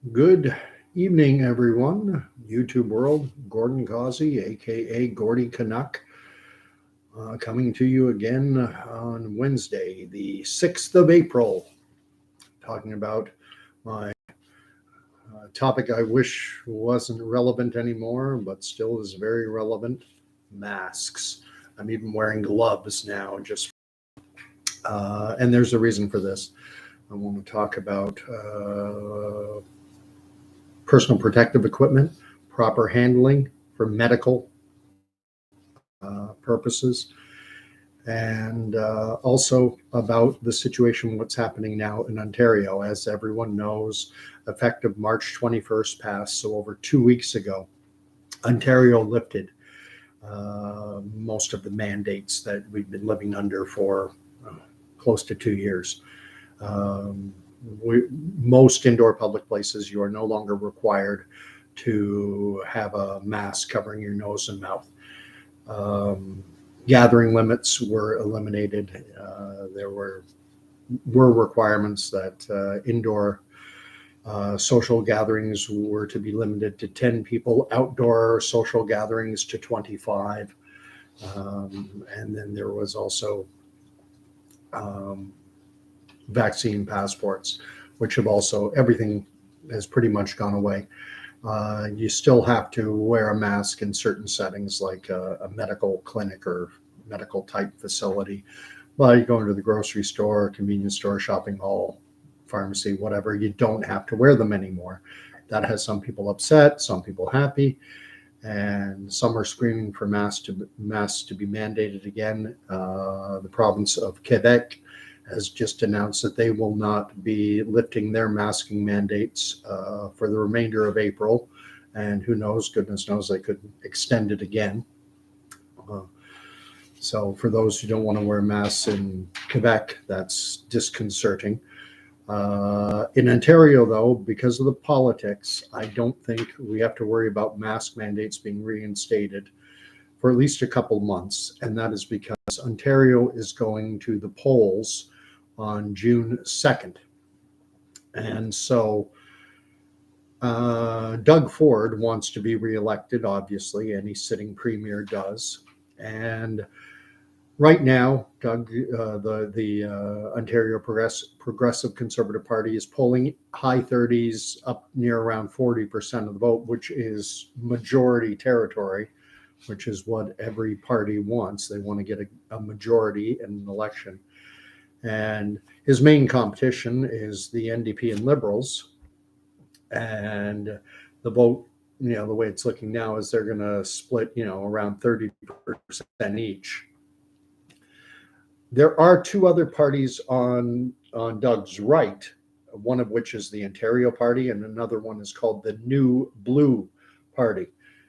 Good evening, everyone. YouTube world, Gordon Causey, aka Gordy Canuck, coming to you again on Wednesday, the 6th of April, talking about my topic I wish wasn't relevant anymore, but still is very relevant: masks. I'm even wearing gloves now, and there's a reason for this. I want to talk about personal protective equipment, proper handling for medical purposes, and also about the situation, what's happening now in Ontario. As everyone knows, effective March 21st passed, so over 2 weeks ago, Ontario lifted most of the mandates that we've been living under for close to 2 years. Um, Most indoor public places, you are no longer required to have a mask covering your nose and mouth. Gathering limits were eliminated. There were requirements that indoor social gatherings were to be limited to 10 people, outdoor social gatherings to 25. And then there was also vaccine passports, which have also, everything has pretty much gone away. You still have to wear a mask in certain settings, like a medical clinic or medical type facility. Well, you go into the grocery store, convenience store, shopping mall, pharmacy, whatever, you don't have to wear them anymore. That has some people upset, some people happy, and some are screaming for masks to be mandated again. The province of Quebec has just announced that they will not be lifting their masking mandates for the remainder of April. And who knows, goodness knows, they could extend it again. So for those who don't want to wear masks in Quebec, that's disconcerting. In Ontario, though, because of the politics, I don't think we have to worry about mask mandates being reinstated for at least a couple months. And that is because Ontario is going to the polls on June 2nd. And so Doug Ford wants to be reelected, obviously. Any sitting premier does. And right now, Doug, the Ontario Progressive Conservative Party is polling high 30s, up near around 40% of the vote, which is majority territory, which is what every party wants. They want to get a majority in an election. And his main competition is the NDP and Liberals. And the vote, the way it's looking now is they're going to split, around 30% each. There are two other parties on Doug's right, one of which is the Ontario Party, and another one is called the New Blue Party.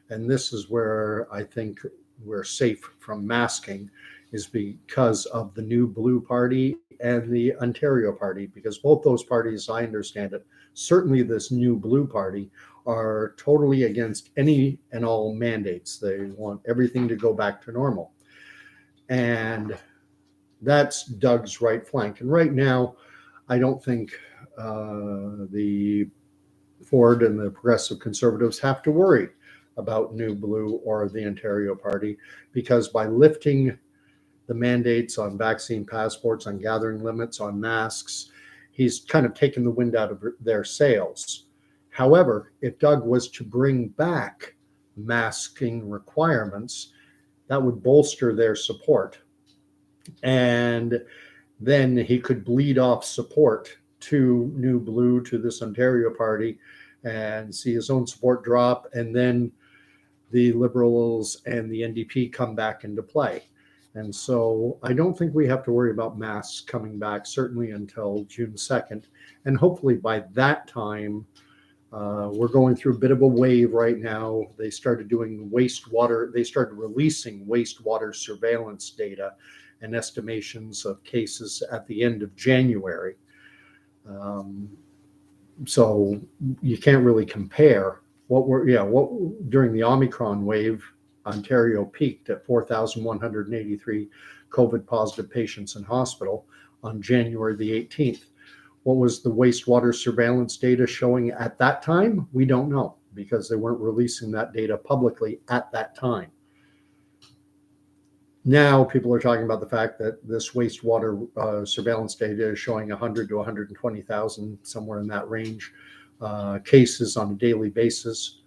And this is where I think we're safe from masking, is because of the New Blue Party and the Ontario Party, because both those parties, I understand it, certainly this New Blue Party, are totally against any and all mandates. They want everything to go back to normal. And that's Doug's right flank. And right now, I don't think the Ford and the Progressive Conservatives have to worry about New Blue or the Ontario Party, because by lifting the mandates on vaccine passports, on gathering limits, on masks, he's kind of taken the wind out of their sails. However, if Doug was to bring back masking requirements, that would bolster their support. And then he could bleed off support to New Blue, to this Ontario Party, and see his own support drop. And then the Liberals and the NDP come back into play. And so I don't think we have to worry about masks coming back, certainly until June 2nd. And hopefully by that time, we're going through a bit of a wave right now. They started doing wastewater, they started releasing wastewater surveillance data and estimations of cases at the end of January. So you can't really compare during the Omicron wave, Ontario peaked at 4,183 COVID positive patients in hospital on January the 18th. What was the wastewater surveillance data showing at that time? We don't know, because they weren't releasing that data publicly at that time. Now people are talking about the fact that this wastewater surveillance data is showing 100 to 120,000, somewhere in that range, cases on a daily basis.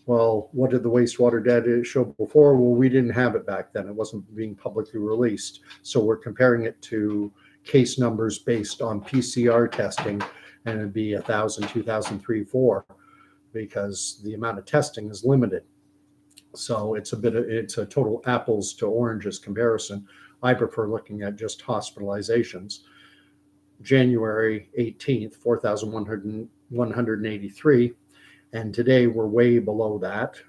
Well, what did the wastewater data show before? Well, we didn't have it back then. It wasn't being publicly released. So we're comparing it to case numbers based on PCR testing, and it'd be 1,000, 2,000, 3, 4, because the amount of testing is limited. So it's a total apples to oranges comparison. I prefer looking at just hospitalizations. January 18th, 4,183. And today we're way below that.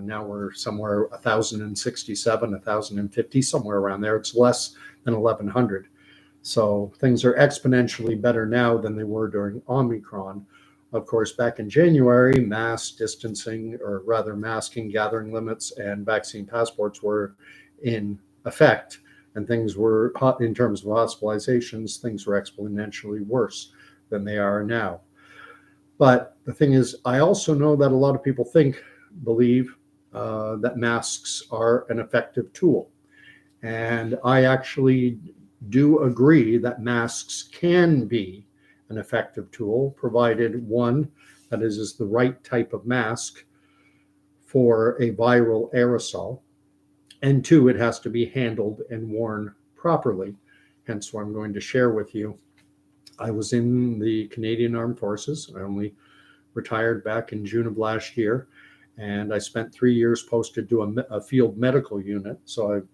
Now we're somewhere 1,067, 1,050, somewhere around there. It's less than 1,100. So things are exponentially better now than they were during Omicron. Of course, back in January, mask distancing, or rather masking, gathering limits, and vaccine passports were in effect. And things were, in terms of hospitalizations, things were exponentially worse than they are now. But the thing is, I also know that a lot of people believe that masks are an effective tool. And I actually do agree that masks can be an effective tool, provided one, that is the right type of mask for a viral aerosol, and two, it has to be handled and worn properly. Hence what I'm going to share with you. I was in the Canadian Armed Forces. I only retired back in June of last year, and I spent 3 years posted to a field medical unit. So I've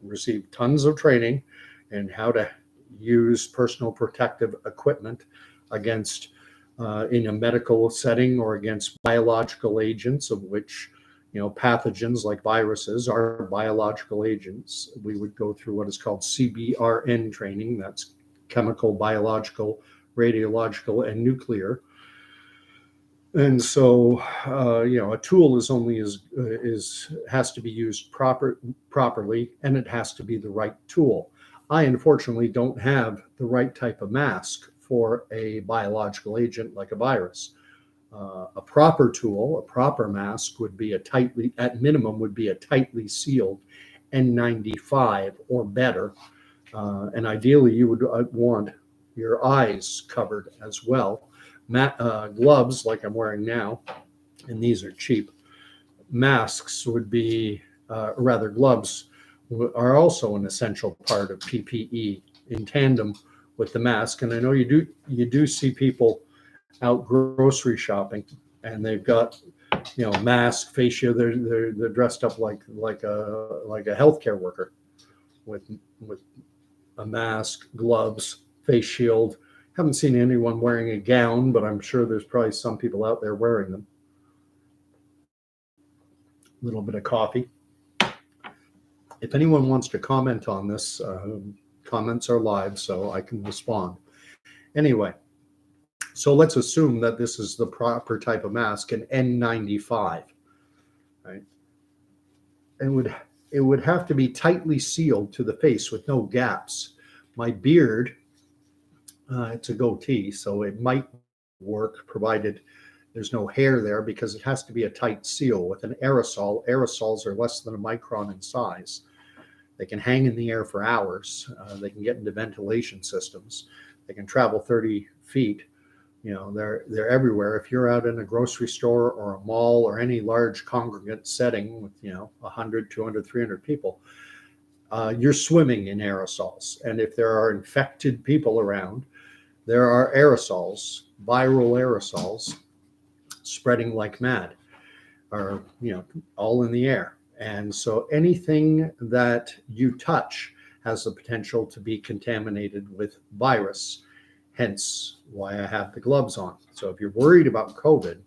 received tons of training in how to use personal protective equipment against in a medical setting, or against biological agents, of which, pathogens like viruses are biological agents. We would go through what is called CBRN training. That's chemical, biological, radiological, and nuclear. And so, a tool has to be used properly, and it has to be the right tool. I unfortunately don't have the right type of mask for a biological agent like a virus. A proper tool, a proper mask would be at minimum would be a tightly sealed N95 or better. And ideally you would want your eyes covered as well. Gloves like I'm wearing now, and these are cheap. Masks would be, gloves are also an essential part of PPE in tandem with the mask. And I know you do see people out grocery shopping, and they've got, mask, face shield. They're dressed up like a healthcare worker with a mask, gloves, face shield. Haven't seen anyone wearing a gown, but I'm sure there's probably some people out there wearing them. A little bit of coffee. If anyone wants to comment on this, comments are live, so I can respond. Anyway, so let's assume that this is the proper type of mask, an N95, right? It would have to be tightly sealed to the face with no gaps. My beard, it's a goatee, so it might work provided there's no hair there, because it has to be a tight seal. With an aerosol, aerosols are less than a micron in size. They can hang in the air for hours. They can get into ventilation systems. They can travel 30 feet. They're everywhere. If you're out in a grocery store or a mall or any large congregate setting with 100, 200, 300 people, you're swimming in aerosols. And if there are infected people around, there are aerosols, viral aerosols, spreading like mad, or all in the air. And so anything that you touch has the potential to be contaminated with virus, hence why I have the gloves on. So if you're worried about COVID,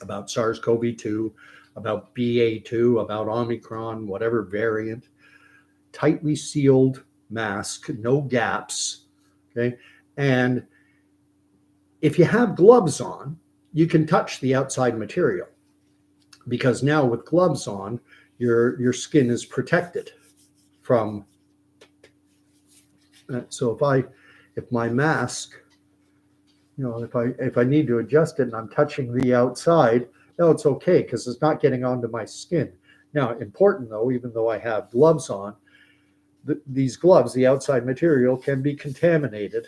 about SARS-CoV-2, about BA2, about Omicron, whatever variant, tightly sealed mask, no gaps, okay? And if you have gloves on, you can touch the outside material, because now with gloves on, your skin is protected from. So if my mask if I need to adjust it and I'm touching the outside, no, it's okay because it's not getting onto my skin. Now, important though, even though I have gloves on, these gloves, the outside material can be contaminated.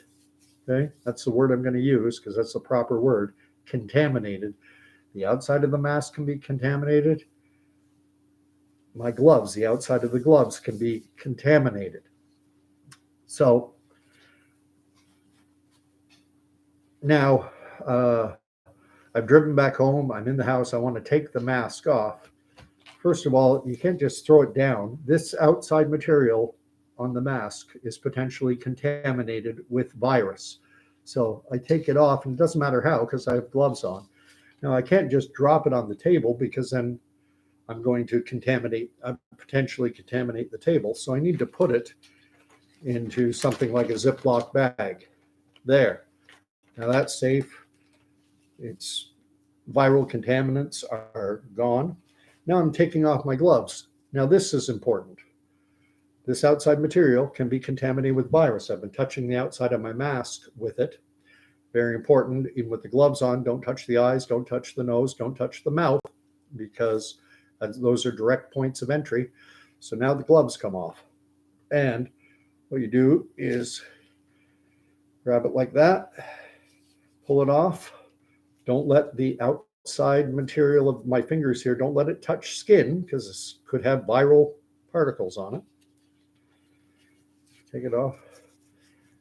Okay, that's the word I'm going to use because that's the proper word, contaminated. The outside of the mask can be contaminated. My gloves, the outside of the gloves can be contaminated. So now I've driven back home. I'm in the house. I want to take the mask off. First of all, you can't just throw it down. This outside material on the mask is potentially contaminated with virus. So I take it off, and it doesn't matter how because I have gloves on. Now I can't just drop it on the table because then I'm going to potentially contaminate the table. So I need to put it into something like a Ziploc bag. There. Now that's safe. It's viral contaminants are gone. Now I'm taking off my gloves. Now this is important. This outside material can be contaminated with virus. I've been touching the outside of my mask with it. Very important, even with the gloves on, don't touch the eyes, don't touch the nose, don't touch the mouth, because those are direct points of entry. So now the gloves come off. And what you do is grab it like that, pull it off. Don't let the outside material of my fingers here, don't let it touch skin because this could have viral particles on it. Take it off.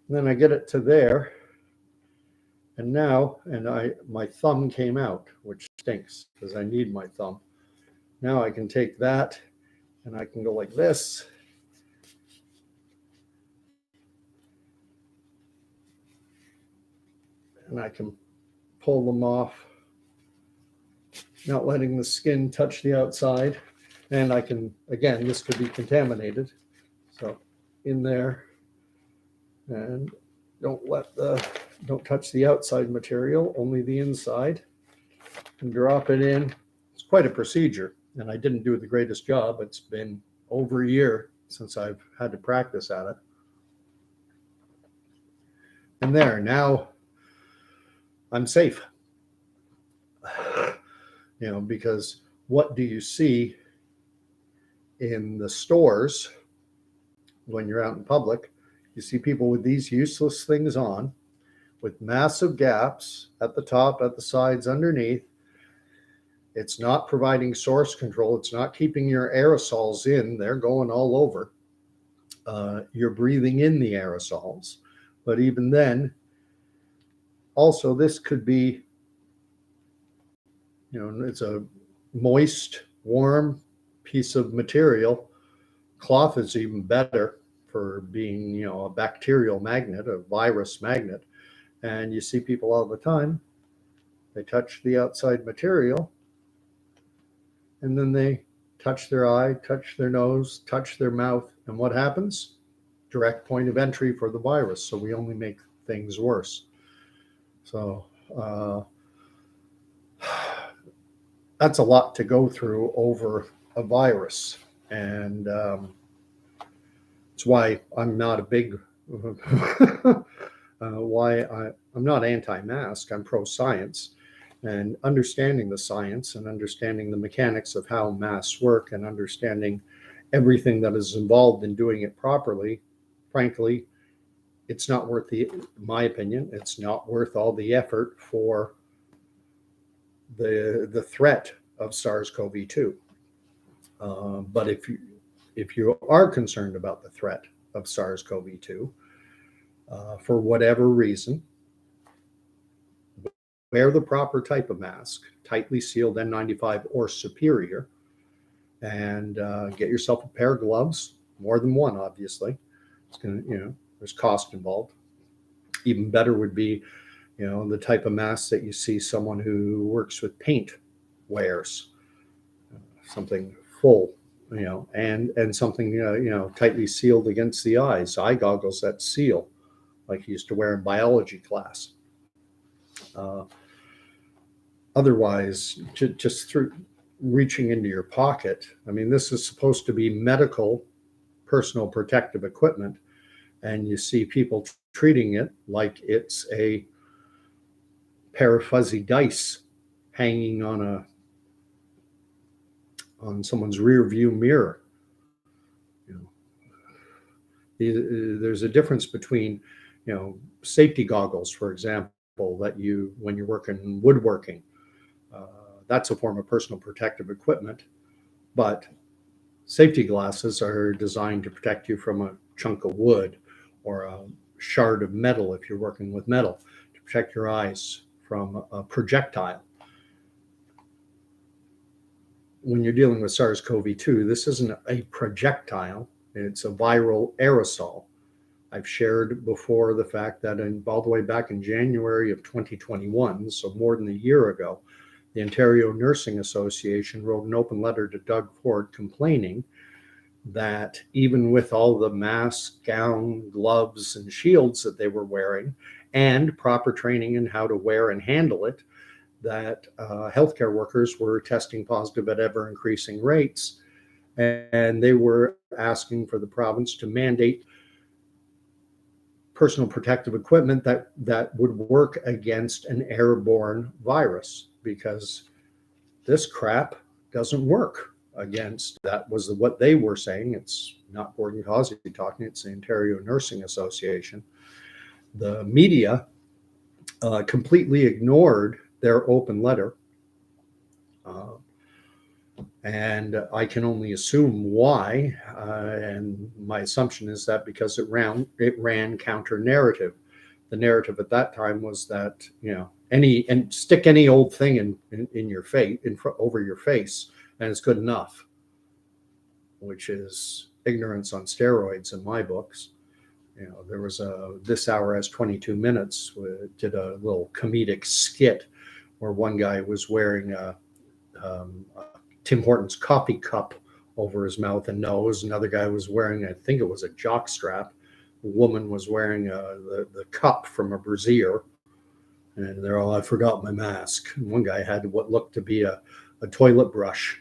And then I get it to there. And now, my thumb came out, which stinks because I need my thumb. Now I can take that and I can go like this. And I can pull them off, not letting the skin touch the outside. And I can, again, this could be contaminated. So in there, and don't touch the outside material, only the inside, and drop it in. It's quite a procedure, and I didn't do the greatest job. It's been over a year since I've had to practice at it. And there, now I'm safe. Because what do you see in the stores when you're out in public? You see people with these useless things on with massive gaps at the top, at the sides, underneath. It's not providing source control. It's not keeping your aerosols in. They're going all over. You're breathing in the aerosols. But even then, also this could be, it's a moist, warm piece of material. Cloth is even better for being, a bacterial magnet, a virus magnet. And you see people all the time, they touch the outside material and then they touch their eye, touch their nose, touch their mouth. And what happens? Direct point of entry for the virus. So we only make things worse. So that's a lot to go through over a virus. And it's why I'm not a big, I'm not anti-mask. I'm pro-science. And understanding the science and understanding the mechanics of how masks work and understanding everything that is involved in doing it properly, frankly, it's not worth my opinion, it's not worth all the effort for the threat of SARS-CoV-2. But if you are concerned about the threat of SARS-CoV-2, for whatever reason, wear the proper type of mask, tightly sealed N95 or superior, and get yourself a pair of gloves, more than one, obviously. It's going to, there's cost involved. Even better would be, the type of mask that you see someone who works with paint wears, something full, and something, tightly sealed against the eyes, eye goggles that seal, like you used to wear in biology class. Otherwise, just through reaching into your pocket, I mean, this is supposed to be medical personal protective equipment, and you see people treating it like it's a pair of fuzzy dice hanging on someone's rear view mirror. There's a difference between, safety goggles, for example, that when you're working woodworking, that's a form of personal protective equipment, but safety glasses are designed to protect you from a chunk of wood or a shard of metal if you're working with metal, to protect your eyes from a projectile. When you're dealing with SARS-CoV-2, this isn't a projectile, it's a viral aerosol. I've shared before the fact that all the way back in January of 2021, so more than a year ago, the Ontario Nursing Association wrote an open letter to Doug Ford complaining that even with all the masks, gown, gloves, and shields that they were wearing, and proper training in how to wear and handle it, that healthcare workers were testing positive at ever increasing rates. And they were asking for the province to mandate personal protective equipment that would work against an airborne virus, because this crap doesn't work against. That was what they were saying. It's not Gordon Causey talking, it's the Ontario Nursing Association. The media completely ignored their open letter. And I can only assume why. And my assumption is that because it ran counter narrative. The narrative at that time was that, stick any old thing in your face, over your face, and it's good enough, which is ignorance on steroids in my books. There was This Hour Has 22 Minutes, did a little comedic skit where one guy was wearing a Tim Hortons coffee cup over his mouth and nose. Another guy was wearing, I think it was a jock strap. A woman was wearing the cup from a brassiere. And they're all, I forgot my mask. And one guy had what looked to be a toilet brush,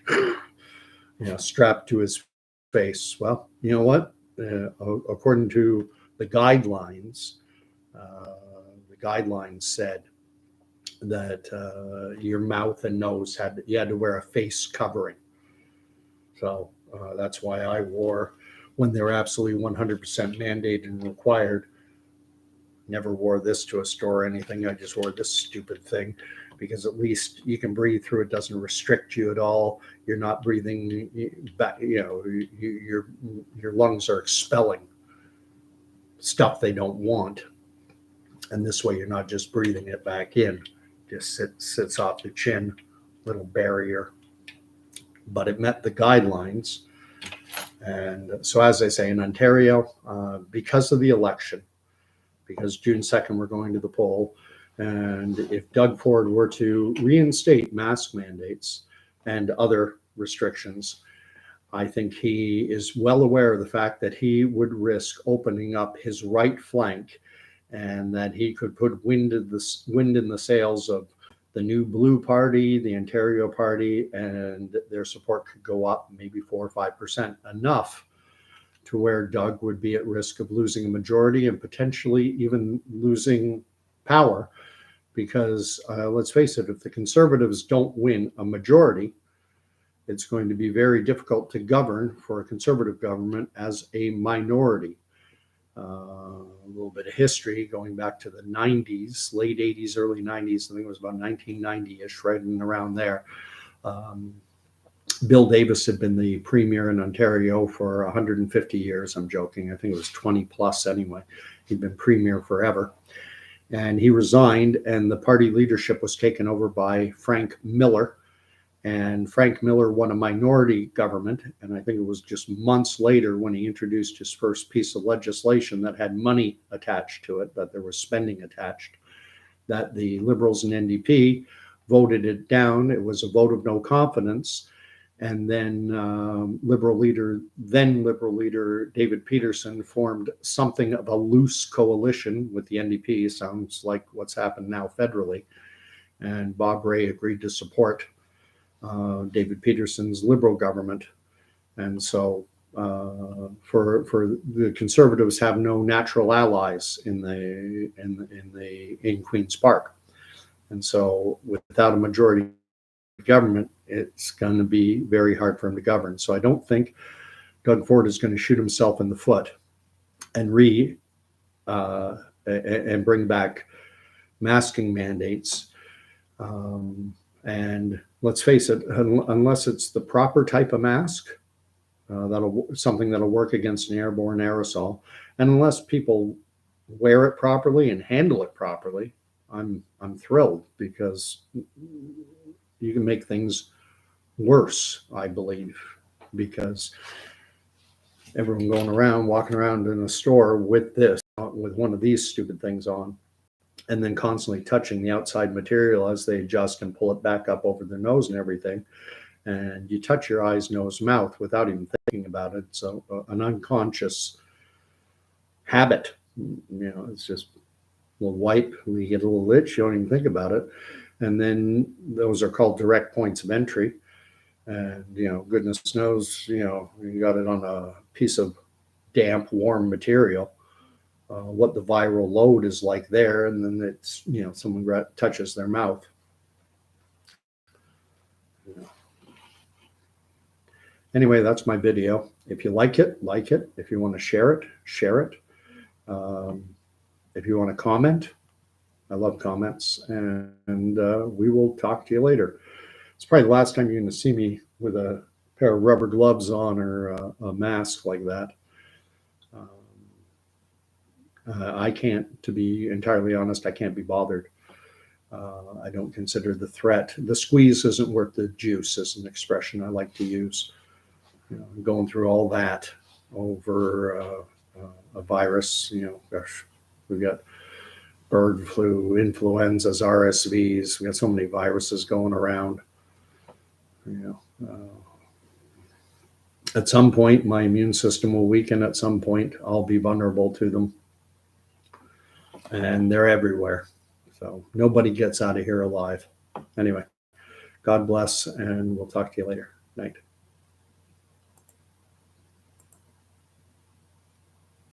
strapped to his face. Well, you know what? According to the guidelines said that your mouth and nose you had to wear a face covering. So that's why I wore, when they were absolutely 100% mandated and required, never wore this to a store or anything. I just wore this stupid thing because at least you can breathe through it. Doesn't restrict you at all. You're not breathing back. Your lungs are expelling stuff they don't want, and this way you're not just breathing it back in. Just sits off the chin, little barrier. But it met the guidelines. And so, as I say, in Ontario, because of the election, because June 2nd we're going to the poll, and if Doug Ford were to reinstate mask mandates and other restrictions, I think he is well aware of the fact that he would risk opening up his right flank, and that he could put wind in the sails of the New Blue Party, the Ontario Party, and their support could go up maybe 4 or 5%, enough to where Doug would be at risk of losing a majority and potentially even losing power. Because let's face it, if the Conservatives don't win a majority, it's going to be very difficult to govern for a Conservative government as a minority. A little bit of history going back to the 90s, late 80s, early 90s. I think it was about 1990-ish, right in around there. Bill Davis had been the premier in Ontario for 150 years. I'm joking. I think it was 20 plus anyway. He'd been premier forever. And he resigned, and the party leadership was taken over by Frank Miller. And Frank Miller won a minority government, and I think it was just months later when he introduced his first piece of legislation that had money attached to it, that there was spending attached, that the Liberals and NDP voted it down. It was a vote of no confidence. And then Liberal leader David Peterson formed something of a loose coalition with the NDP. Sounds like what's happened now federally. And Bob Rae agreed to support David Peterson's Liberal government. And so for the Conservatives have no natural allies in Queen's Park. And so without a majority government, it's going to be very hard for him to govern. So I don't think Doug Ford is going to shoot himself in the foot and and bring back masking mandates. And let's face it, unless it's the proper type of mask, something that'll work against an airborne aerosol, and unless people wear it properly and handle it properly, I'm thrilled, because you can make things worse, I believe, because everyone walking around in a store with one of these stupid things on, and then constantly touching the outside material as they adjust and pull it back up over their nose and everything. And you touch your eyes, nose, mouth without even thinking about it. So an unconscious habit, it's just a little wipe, we get a little itch, you don't even think about it. And then those are called direct points of entry. And, goodness knows, you got it on a piece of damp, warm material, what the viral load is like there. And then it's, someone touches their mouth. Anyway, that's my video. If you like it, like it. If you want to share it, share it. If you want to comment, I love comments, and we will talk to you later. It's probably the last time you're going to see me with a pair of rubber gloves on or a mask like that. I can't, to be entirely honest, I can't be bothered. I don't consider the threat. The squeeze isn't worth the juice, is an expression I like to use. Going through all that over a virus, gosh, we've got bird flu, influenzas, RSVs. We got so many viruses going around. At some point, my immune system will weaken. At some point, I'll be vulnerable to them. And they're everywhere. So nobody gets out of here alive. Anyway, God bless, and we'll talk to you later. Night.